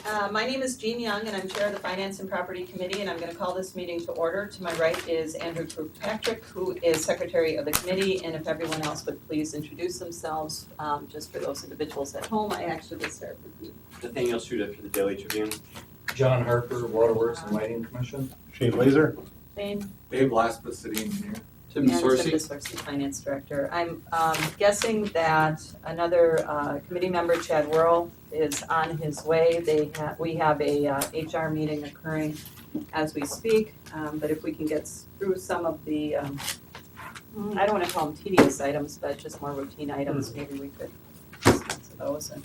My name is Jean Young, and I'm Chair of the Finance and Property Committee, and I'm going to call this meeting to order. To my right is Andrew Kirkpatrick, who is Secretary of the Committee, and if everyone else would please introduce themselves, just for those individuals at home, I actually will start with you. Nathaniel Shuda for the Daily Tribune. John Harper, Waterworks and Lighting Commission. Shane Laser. Shane? Dave Laspa, City Engineer. And Tim DeSorcy, Finance Director. I'm guessing that another committee member, Chad Worrell, is on his way. We have a HR meeting occurring as we speak, but if we can get through some of the, I don't want to call them tedious items, but just more routine items, maybe we could discuss those and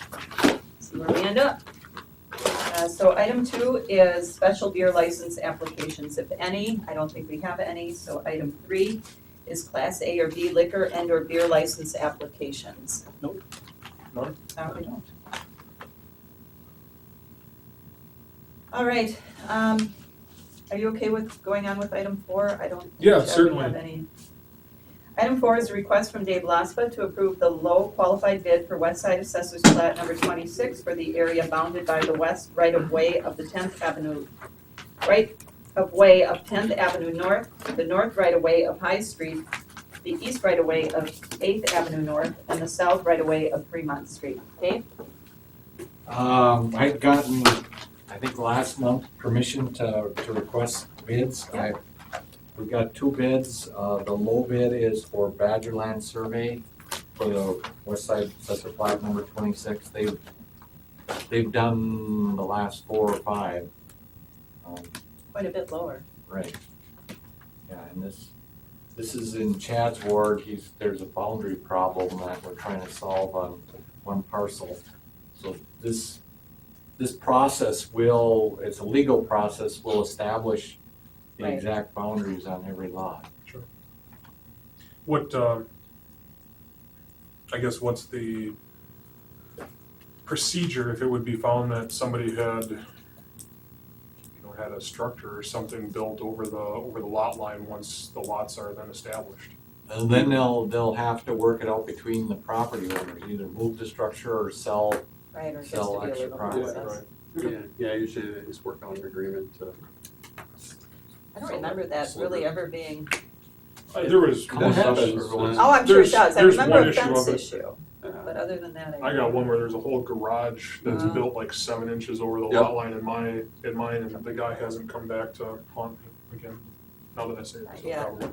see where we end up. So item 2 is special beer license applications, if any. I don't think we have any. So item 3 is Class A or B liquor and or beer license applications. Nope. None. We don't. All right. Are you okay with going on with item 4? I don't think Yeah, Chad would certainly. have any. Item 4 is a request from Dave Laspa to approve the low qualified bid for West Side Assessors Plat number 26 for the area bounded by the west right-of-way of the 10th Avenue, right-of-way of 10th Avenue North, the north right-of-way of High Street, the east right-of-way of 8th Avenue North, and the south right-of-way of Fremont Street. Dave? I'd gotten, I think last month, permission to request bids. We got 2 bids. The low bid is for Badgerland Survey for the West Side Assessor Plat number 26. They've done the last 4 or 5. Quite a bit lower. Right. Yeah, and this is in Chad's ward. There's a boundary problem that we're trying to solve on one parcel. So this process it's a legal process, will establish the Right. exact boundaries on every lot. Sure. What, I guess what's the procedure if it would be found that somebody had a structure or something built over the lot line once the lots are then established? And then they'll have to work it out between the property owners, either move the structure or sell. Right, or just Sell to be a extra legal property. process. Yeah, usually they just work on an agreement to. I don't remember that really ever being, There was. That happens. oh, I'm sure it does. I There's remember one a issue fence of it. issue, but other than that, I got one where there's a whole garage that's Oh. built like 7 inches over the Yep. lot line in mine, and the guy hasn't come back to haunt me again. Now that I say it, so Yeah. probably.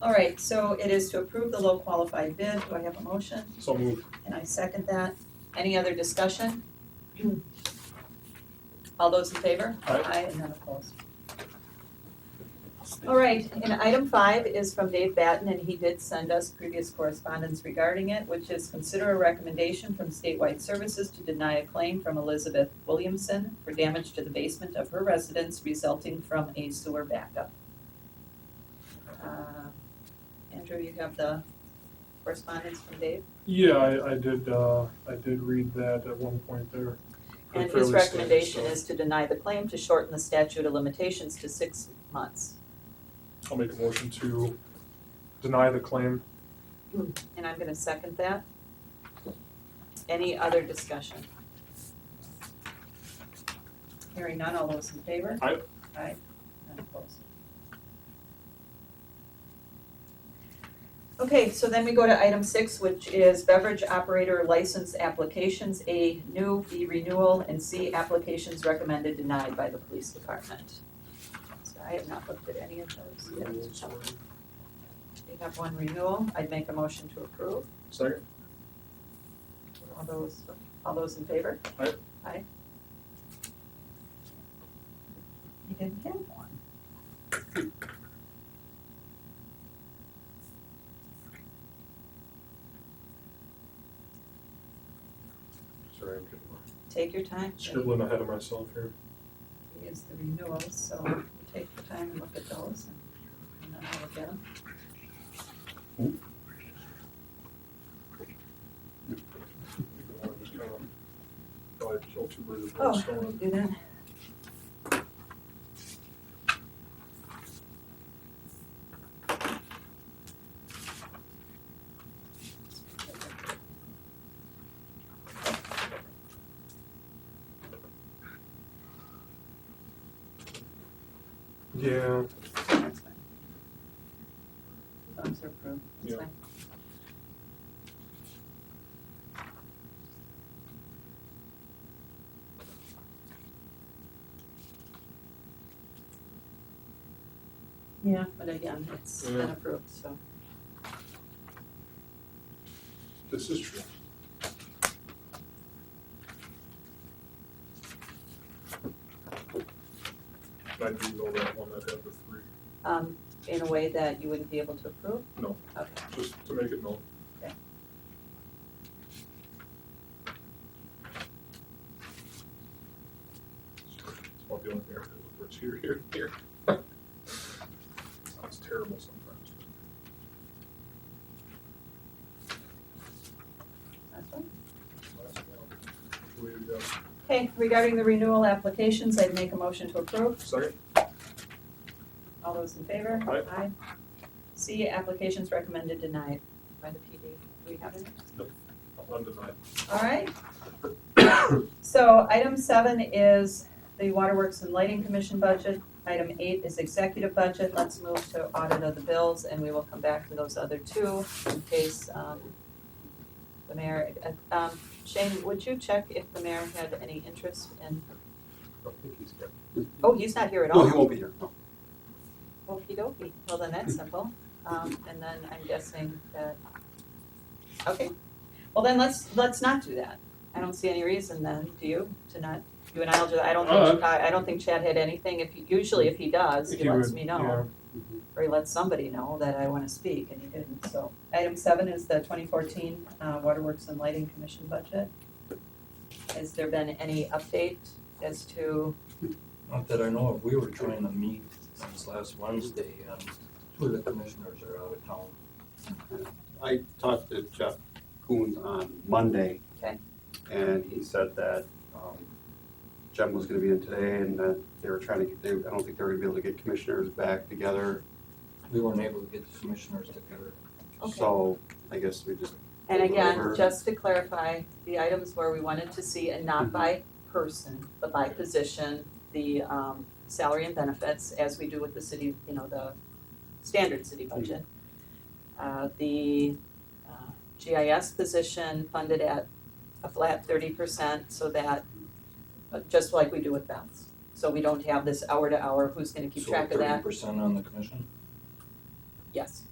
All right, so it is to approve the low qualified bid. Do I have a motion? So move. And I second that. Any other discussion? All those in favor? Aye. And none opposed. All right, and item 5 is from Dave Batten, and he did send us previous correspondence regarding it, which is consider a recommendation from Statewide Services to deny a claim from Elizabeth Williamson for damage to the basement of her residence resulting from a sewer backup. Andrew, you have the correspondence from Dave? Yeah, I did read that at one point there. And his Fairly recommendation standard is to deny the claim to shorten the statute of limitations to 6 months. I'll make a motion to deny the claim. And I'm gonna second that. Any other discussion? Hearing none, all those in favor? Aye. Aye, none opposed. Okay, so then we go to item 6, which is beverage operator license applications, A, new, B, renewal, and C, applications recommended denied by the police department. So I have not looked at any of those yet. We have one renewal. I'd make a motion to approve. Second. All those in favor? Aye. Aye. You didn't have one. Sorry, I'm getting Take your time. scribbling ahead of myself here. Here's the renewals, so you take your time and look at those and then I'll look at them. Just kind of, probably kill 2 birds with Oh, one stone. do that. Yeah, That's fine. Thumbs are approved, that's Yeah. fine. Yeah, but again, it's been Yeah. approved, so. this is true. I do know that one that had the 3, In a way that you wouldn't be able to approve? No. Okay, just to make it known. Okay. It's about the only area where it's here. Sounds terrible sometimes. that's fine. Last one. Way to go. Okay, regarding the renewal applications, I'd make a motion to approve. Second? All those in favor? Aye. C, applications recommended denied by the PD. Do we have any? Undenied. All right. So item 7 is the Waterworks and Lighting Commission budget. Item 8 is executive budget. Let's move to audit of the bills, and we will come back to those other two in case the mayor, Shane, would you check if the mayor had any interest in, I think he's here. oh, he's not here at all? No, he won't be here, no. Okey dokey, well then that's simple, and then I'm guessing that, okay. Well then let's not do that. I don't see any reason then, do you, to not, you and I'll do, I don't think Chad had anything, usually if he does, he lets me know. Or he lets somebody know that I wanna speak, and he didn't, so. Item 7 is the 2014 Waterworks and Lighting Commission budget. Has there been any update as to, Not that I know of, we were trying to meet since last Wednesday, and two of the commissioners are out of town. I talked to Jeff Coons on Monday. Okay. And he said that, Jem was gonna be in today and that they were trying to get, I don't think they were gonna be able to get commissioners back together. We weren't able to get the commissioners together. Okay. So I guess we just, and again, Over. just to clarify, the items where we wanted to see, and not by person, but by position, the salary and benefits, as we do with the city, the standard city budget. The GIS position funded at a flat 30%, so that, just like we do with Beth's. So we don't have this hour to hour, who's gonna keep track of that? 30% on the commission? Yes.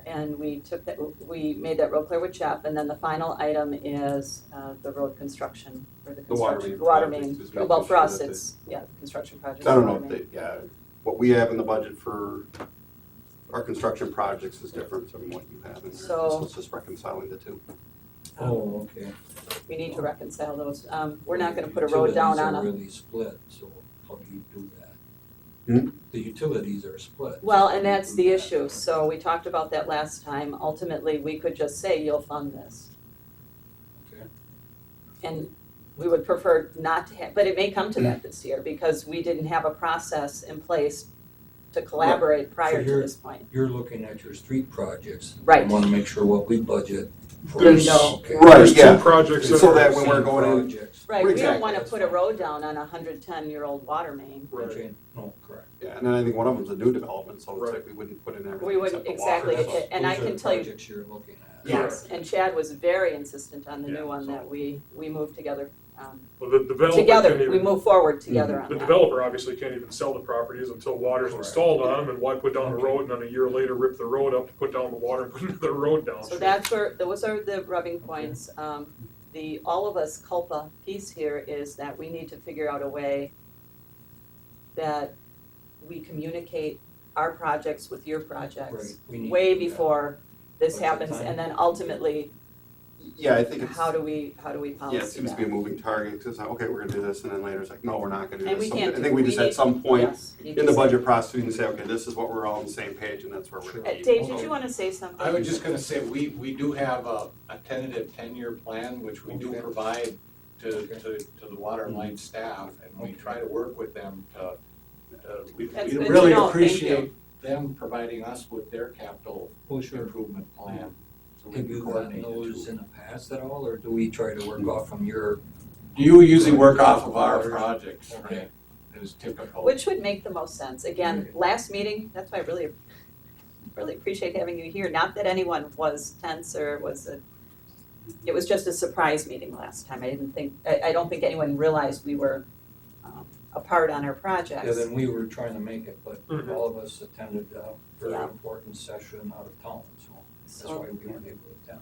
And we took that, we made that real clear with Jeff, and then the final item is the road construction, or the water construction, main water project main, is making well, for sure us, that they- it's, the construction project. I don't know water main. if they, what we have in the budget for our construction projects is different from what you have in there. So- It's just reconciling the two. Oh, okay. We need to reconcile those, we're not gonna put a road down on Utilities are a, really split, so how do you do that? Hmm? The utilities are split. well, so and how do that's you the do that? issue, so we talked about that last time, ultimately, we could just say, you'll fund this. Okay. And we would prefer not to have, but it may come to that this year, because we didn't have a process in place to collaborate prior to you're- this point. You're looking at your street projects. Right. You wanna make sure what we budget for. There you go. Okay. Right, There's yeah. 2 projects that So are. that when we're Same going in- projects. Right, we don't Exactly, wanna that's put a fine. road down on a 110-year-old water main. Right. Okay, no, correct. Yeah, and then I think one of them's a new development, so it's Right. like we wouldn't put in everything We wouldn't, except the water. exactly, Those and I are can the tell you, projects you're looking at. yes, and Chad was very insistent on the Yeah, new one so- that we moved together, Well, the developer together, can't we even, move forward together Mhm. on the that. developer obviously can't even sell the properties until water's Correct. installed on them, and why put down the road and then a year later rip the road up to put down the water and put another road down? So that's where, those are the rubbing points. The all of us culpa piece here is that we need to figure out a way that we communicate our projects with your projects Right, we need to way do that. before this Budget happens, time. and then ultimately, Yeah, I think it's, how do we policy yeah, it seems to be a that? moving target, 'cause it's like, okay, we're gonna do this, and then later it's like, no, we're not gonna do And this. we So can't I do- think we just we at need- some point Yes, need in to the say- budget process, we can say, okay, this is what we're all on the same page, and that's where we're gonna be. Dave, did you wanna say something? I was just gonna say, we do have a tentative 10-year plan, which we do Okay. provide to the water line staff, and we try to work with them to, we That's good to really know. Thank appreciate them providing us with their capital Oh, sure. improvement plan. So we Have can you gotten coordinate the those two. in the past at all, or do we try to work off from your? You usually work off of our projects, Okay. right? is typical. Which would make the most sense. Again, last meeting, that's why I really appreciate having you here. Not that anyone was tense or it was just a surprise meeting last time. I don't think anyone realized we were apart on our projects. Yeah, then we were trying to make it, but Mhm. all of us attended a very Yeah. important session out of town, so that's So- why we weren't able to attend.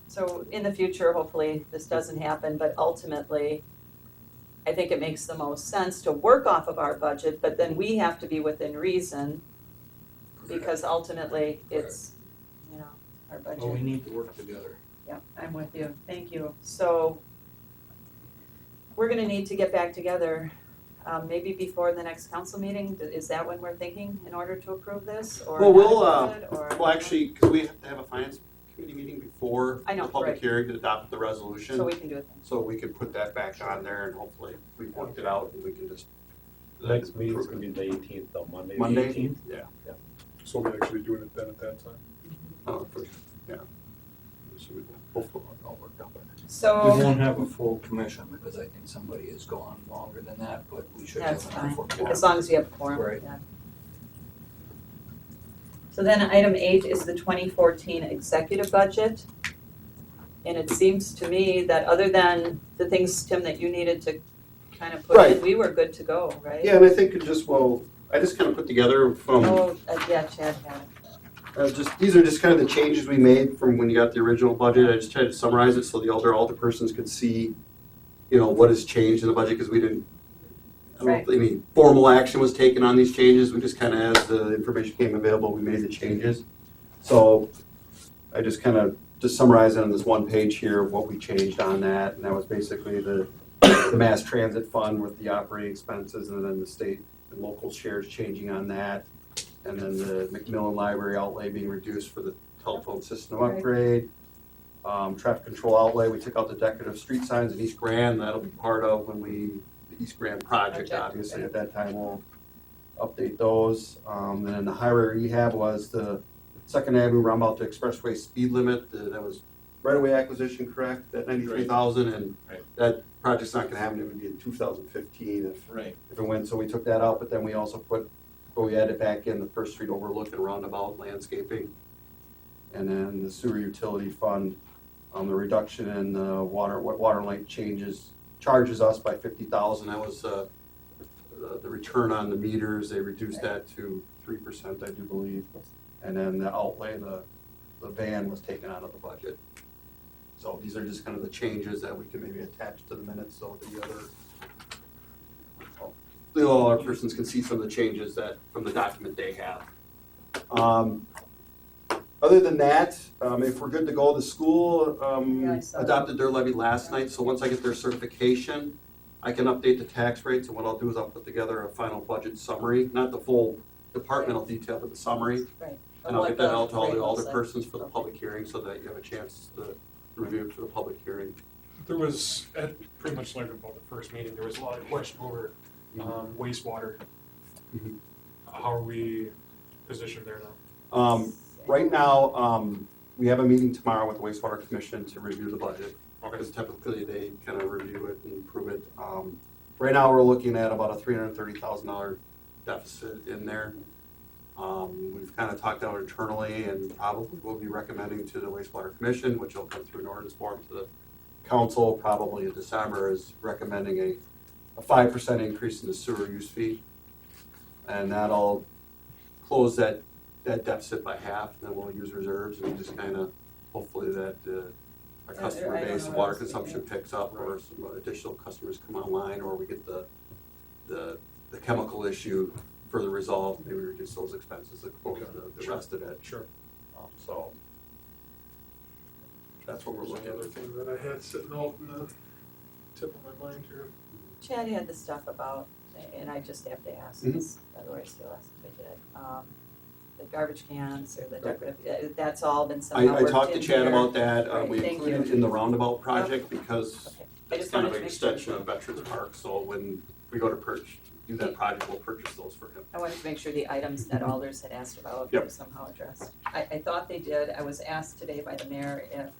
So in the future, hopefully, this doesn't happen, but ultimately, I think it makes the most sense to work off of our budget, but then we have to be within reason, because ultimately, it's, our budget. Well, we need to work together. Yeah, I'm with you, thank you. So, we're gonna need to get back together, maybe before the next council meeting, is that when we're thinking, in order to approve this, or Well, not we'll, approve it, or? Well, actually, because we have to have a finance committee meeting before I know, the public right. hearing to adopt the resolution. So we can do it then. So we can put that back on there and hopefully we've worked it out and we can just. Next meeting's gonna be the 18th, though, Monday. Monday? 18th? Yeah. So we're actually doing it then at that time. Yeah. So we hopefully it'll all work out better. We So, won't have a full commission because I think somebody is gone longer than that, but we should have that's enough fine, for quorum. as long as you have a quorum, Right. yeah. So then item 8 is the 2014 executive budget. And it seems to me that other than the things, Tim, that you needed to kind of put in, Right. we were good to go, right? Yeah, and I think I just kind of put together from, Oh, yeah, Chad had it. these are just kind of the changes we made from when you got the original budget. I just tried to summarize it so the alderpersons could see, what has changed in the budget, because we didn't, I don't know if any formal action was taken on these changes. We just kind of, as the information came available, we made the changes. So I just kind of summarize it on this one page here of what we changed on that. And that was basically the mass transit fund with the operating expenses, and then the state and local shares changing on that. And then the Macmillan Library outlay being reduced for the telephone system Right. upgrade. Traffic control outlay, we took out the decorative street signs in East Grand. That'll be part of the East Grand project, obviously, at that time we'll update those. Then the highway rehab was the Second Avenue roundabout to expressway speed limit, that was right-of-way acquisition, correct? That 93,000, and Right. that project's not gonna happen, it would be in 2015 Right. if it went, so we took that out, but then we also we added back in the First Street overlook and roundabout landscaping. And then the sewer utility fund, the reduction in the water line charges us by 50,000, that was, the return on the meters, they reduced that to 3%, I do believe. And then the outlay, the van was taken out of the budget. So these are just kind of the changes that we can maybe attach to the minutes, so all our persons can see some of the changes that, from the document they have. Other than that, if we're good to go, the school Yeah, I saw that. adopted their levy last night, so once I get their certification, I can update the tax rates, and what I'll do is I'll put together a final budget summary, not the full departmental detail, but the summary. Right. And I'll get that out to all the Rate looks like. alderpersons for the Okay. public hearing, so that you have a chance to review it for the public hearing. There was, pretty much like about the first meeting, there was a lot of question over wastewater. Mhm. How are we positioned there now? Right now, we have a meeting tomorrow with the wastewater commission to review the budget. Okay, Because typically they kind of review it and approve it. Right now, we're looking at about a $330,000 deficit in there. We've kind of talked out internally, and probably we'll be recommending to the wastewater commission, which will come through an ordinance form to the council, probably in December, is recommending a 5% increase in the sewer use fee. And that'll close that deficit by half, and then we'll use reserves and just kind of, hopefully that our customer I don't base, know and what water else we consumption can- picks up, or some additional customers come online, or we get the chemical issue further resolved, maybe reduce those expenses, and close the rest of it. sure. So that's what we're looking Another at. thing that I had sitting out in the tip of my mind here. Chad had the stuff about, and I just have to ask Mhm. this, otherwise he'll ask if I did. The garbage cans or the decorative, that's all been somehow worked I in talked to Chad here. about that, Right, we thank included it in the roundabout project, because Okay, I it's just kind wanted of to an make sure. extension of Veterans Park, so when we go to do that project, we'll purchase those for him. I wanted to make sure the items that alders had asked about Yep. were somehow addressed. I thought they did. I was asked today by the mayor if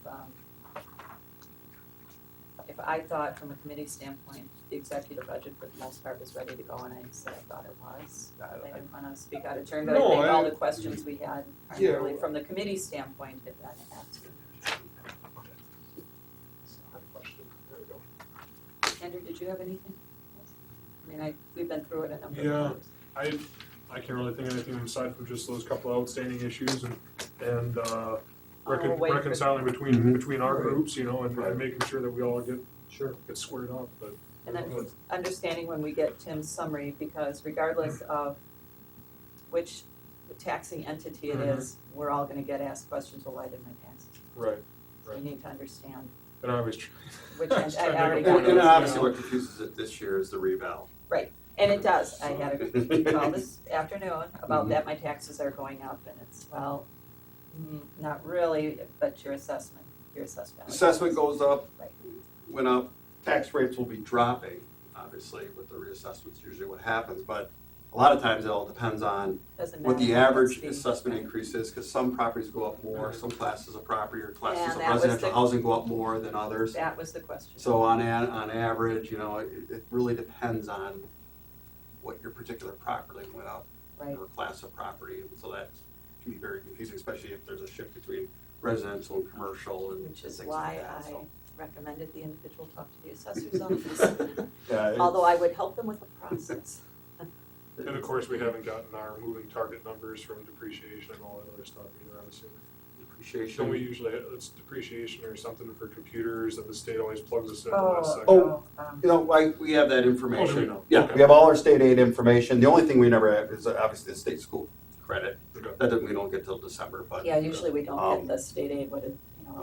if I thought from a committee standpoint, the executive budget for the most part was ready to go, and I said I thought it was. I didn't wanna speak out of turn, but I No, think all I- the questions we had Yeah. primarily from the committee standpoint had been answered. Andrew, did you have anything? I mean, we've been through it a number Yeah. of times. I can't really think of anything aside from just those couple of outstanding issues and wait for- reconciling Mhm. between our Right. groups, and Right. making sure that we all get Sure. squared up, but. And then understanding when we get Tim's summary, because regardless of which taxing entity it is, we're all gonna get asked questions, well, why didn't I tax it? Right, So you need to understand and I always. which end, I already And, got and those, obviously you know. what confuses it this year is the reval. And it does, I had a call this afternoon about Mhm. that, my taxes are going up, and it's, well, not really, but your assessment. Assessment goes up, Right. went up, tax rates will be dropping, obviously, with the reassessments usually what happens, but a lot of times it all depends on Doesn't what the matter average what's assessment increase is, because some properties go up more, some classes of property or classes And of that was residential the- housing go up more than others. That was the question. So on average, it really depends on what your particular property went up, Right. or class of property, and so that can be very confusing, especially if there's a shift between residential and commercial and Which is things why like that, I so. recommended the individual talk to the assessor's office, Yeah, although I would help them with the process. And of course, we haven't gotten our moving target numbers from depreciation and all that other stuff either, I'm assuming. Depreciation. Don't we usually, it's depreciation or something for computers that the state always plugs us in the Oh, last second? We have that information. Oh, do we now? Yeah, Okay. we have all our state aid information. The only thing we never have is obviously the state school credit. Okay. We don't get till December, but. Yeah, usually we don't Um, get the state aid, what it,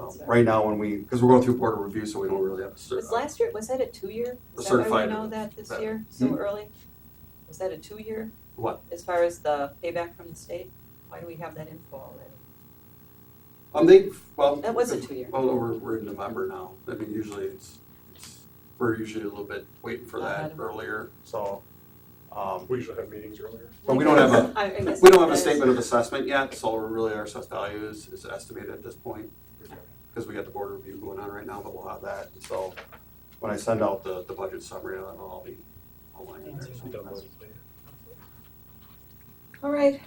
it's a- Right now, because we're going through board of review, so we don't really have a Was last year, was that a 2-year? The Is that why certified- we know that this that- year, so early? Was that a 2-year? What? As far as the payback from the state? Why do we have that info already? That was a 2-year. Well, we're in November now. I mean, usually we're usually a little bit waiting for Ahead that of it. earlier, so. We usually have meetings earlier. But we don't have a, I guess we don't have a that is- statement of assessment yet, so really our assessed value is estimated at this point. Because we got the board review going on right now, but we'll have that, and so when I send out the budget summary, that'll all be online in there. so. All right,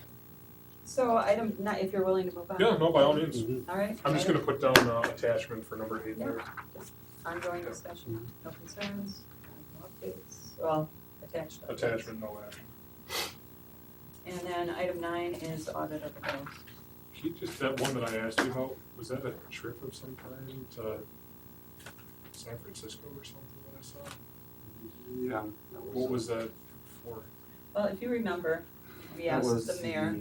so item 9, if you're willing to move on. Yeah, no, by all means. All right. I'm just item- gonna put down attachment for number 8 there. Ongoing discussion, no concerns, no updates, well, attached. updates. Attachment, no action. And then item 9 is audit of the bills. Just that one that I asked you about, was that a trip of some kind to San Francisco or something that I saw? Yeah. What was that for? Well, if you remember, we That asked was the mayor,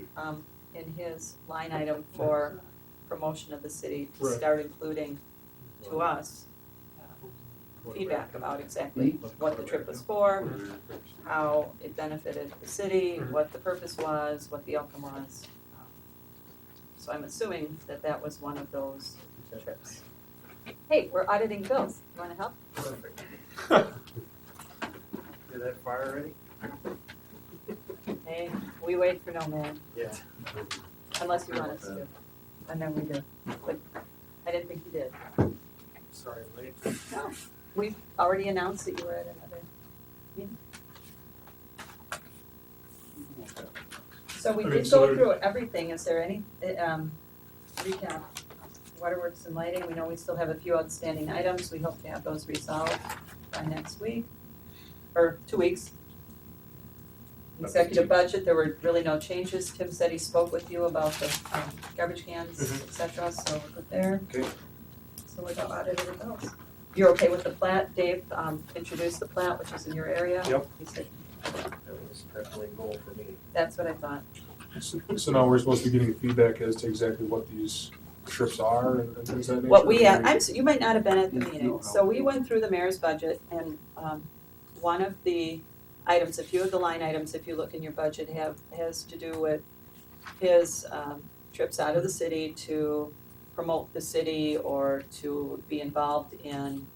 in his line item for promotion of the city to Right. start including to us feedback about exactly what the trip was for, how it benefited the city, what the purpose was, what the outcome was. So I'm assuming that that was one of those trips. Hey, we're auditing bills, you wanna help? Perfect. You're that far already? Hey, we wait for no man, Yeah. unless you want us to, and then we do, but I didn't think you did. Sorry, I'm late. No, we've already announced that you were at another meeting. So we I mean, did so go there- through everything, is there any, recap? Waterworks and lighting, we know we still have a few outstanding items, we hope to have those resolved by next week, or 2 weeks. Executive budget, there were really no changes, Tim said he spoke with you about the garbage cans, et cetera, so we're good there. Okay. So we got audited the bills. You're okay with the plat, Dave, introduced the plat, which is in your area? Yep. He said, That was definitely a goal for me. that's what I thought. So now we're supposed to be getting feedback as to exactly what these trips are and things of that nature? What we, you might not have been at the meeting, so we went through the mayor's budget, and one of the items, a few of the line items, if you look in your budget, has to do with his trips out of the city to promote the city or to be involved in,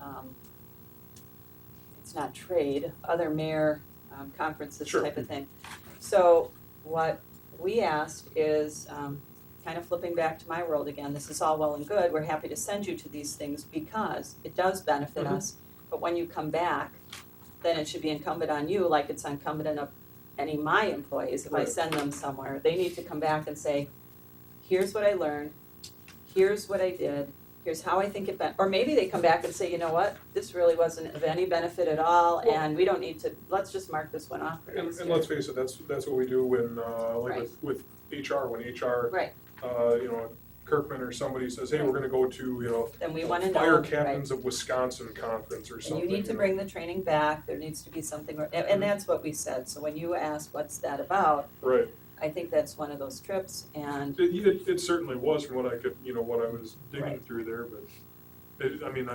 it's not trade, other mayor conferences Sure. type of thing. So what we asked is, kind of flipping back to my world again, this is all well and good, we're happy to send you to these things because it does benefit us. But when you come back, then it should be incumbent on you, like it's incumbent on any of my employees, if I Right. send them somewhere, they need to come back and say, here's what I learned, here's what I did, here's how I think or maybe they come back and say, you know what, this really wasn't of any benefit at all, and we don't need to, let's just mark this one off for And, next and year. let's face it, that's what we do when, like Right. with HR, when HR, Right, you know, Kirkman or somebody says, hey, we're gonna go to, you know, then we wanna know, Fire right. Captains of Wisconsin conference or And something. you need to know. bring the training back, there needs to be something, and that's what we said, so when you asked what's that about, Right, I think that's one of those trips, and, it certainly was from what I could, you know, what I was digging Right. through there, but I mean,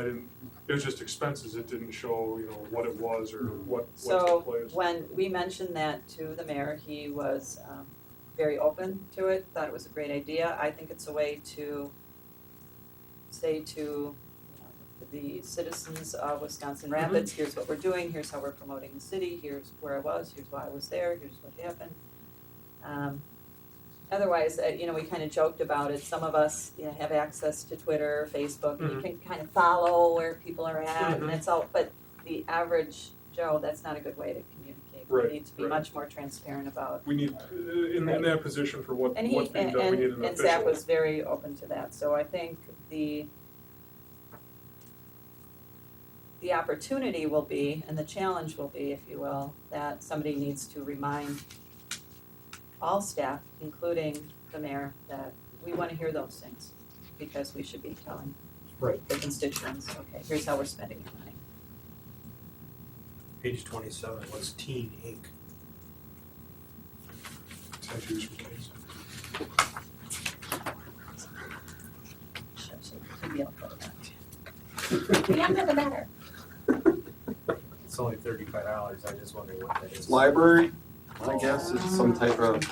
it was just expenses, it didn't show, you know, what it was or what took so, place. when we mentioned that to the mayor, he was, very open to it, thought it was a great idea, I think it's a way to say to, you know, the citizens of Wisconsin Rapids, here's what we're doing, here's how we're promoting the city, here's where I was, here's why I was there, here's what happened. Otherwise, you know, we kind of joked about it, some of us, you know, have access to Twitter, Facebook, and you can kind of follow where people are at, and it's all, but the average Joe, that's not a good way to communicate. Right, We need to be right. much more transparent about, We need, in that position for what's and being done, we need an and Zach official. was very open to that, so I think the opportunity will be, and the challenge will be, if you will, that somebody needs to remind all staff, including the mayor, that we wanna hear those things, because we should be telling Right. the constituents, okay, here's how we're spending your money. Page 27, what's Teen Inc.? Tattoos for kids. Maybe I'll put that. The younger the better. It's only $35, I just wonder what that is. Library, I guess it's some type of,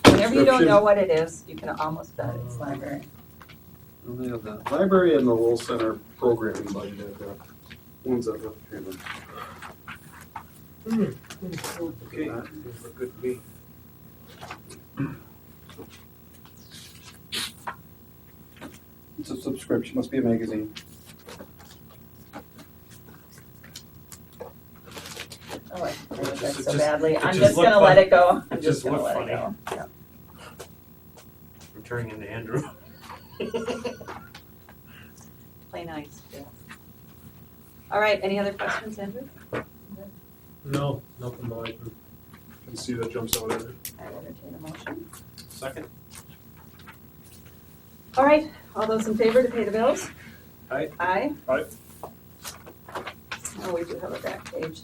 Whenever you don't Subscription. know what it is, you can almost bet it's library. they have the library and the Lowell Center programming budget, are the ones that have to pay them. Okay, those look good to me. It's a subscription, must be a magazine. Oh, I did that Just- so it badly. just I'm just looked gonna let funny. it go. I'm It just just gonna looked let it funny. go. Yeah. We're turning into Andrew. Play nice, yeah. All right, any other questions, Andrew? No, nothing that I can see that jumps out at me. I entertain a motion. Second? All right, all those in favor to pay the bills? Aye. Aye? Aye. Oh, we do have a back page.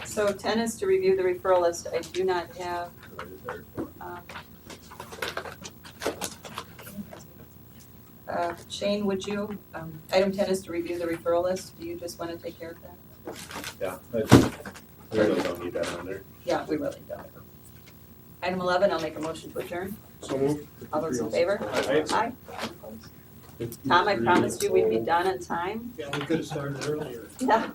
So 10 is to review the referral list. I do not have, Shane, would you, item 10 is to review the referral list. Do you just want to take care of that? Yeah, we really don't need that on there. Yeah, we really don't. Item 11, I'll make a motion to adjourn. So moved. All those in favor? Aye. Aye. Tom, I promised you we'd be done on time. Yeah, we could have started earlier. Yeah,